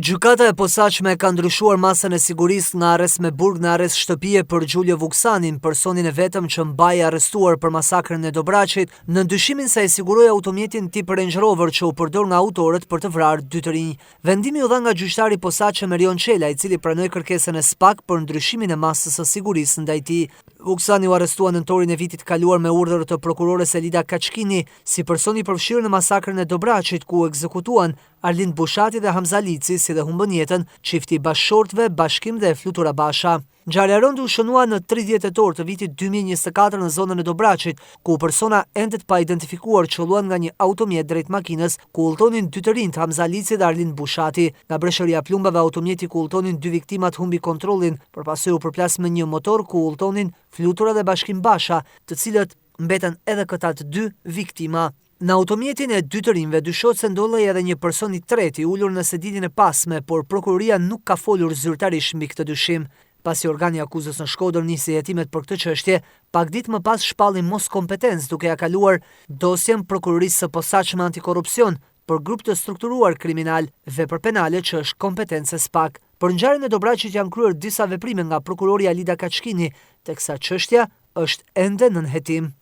Gjykata e posaçme ka ndryshuar masën e sigurisë nga arrest me burg në arrest shtëpie për Gjulio Vuksanin, personin e vetëm që mbahej arrestuar për masakrën e Dobraçit, në ndyshimin se e siguroi automjetin tip Range Rover që u përdor nga autorët për të vrarë 2 të rinj. Vendimi u dha nga gjyqtari posaçëm Erion Çela, i cili pranoi kërkesën e SPAK për ndryshimin e masës së sigurisë ndaj tij. Vuksani u arrestua nëntorin e vitit kaluar me urdhër të prokurores Elida Kaçkini si person i përfshirë në masakrën e Dobraçit, ku u ekzekutuan Arlind Bushati dhe Hamza Lici, si dhe humbën jetën çifti bashkëshortëve Bashkim dhe Flutura Basha. Ngjarja e rëndë u shënua në 30 tetor të vitit 2024 në zonën e Dobraçit, ku persona ende të pa identifikuar qelluan nga një automjet drejt makinës ku udhtonin 2 të rinjt, Hamza Lici dhe Arlind Bushati. Nga breshëria plumbave, automjeti ku udhtonin 2 viktimat humbi kontrollin, përpasi u përplas me një motor ku udhtonin Flutura dhe Bashkim Basha, të cilët mbeten edhe këta të 2 viktima. Në automjetin e 2 të rinjve dyshohet se ndollej edhe një person i tretë i ulur në seditin e pasme, por prokuroria nuk ka folur zyrtarisht mbi këtë dyshim. Pasi organi akuzës në Shkodër nisi hetimet për këtë çështje, pak ditë më pas shpalli mos kompetencë, duke ja kaluar dosjen prokurorisë së posaçme antikorrupsion për grup të strukturuar kriminal, vepër penale që është kompetencë e SPAK. Për ngjarjen e Dobraçit janë kryer disa veprime nga prokuroria Elida Kaçkini, teksa çështja është ende nën hetim.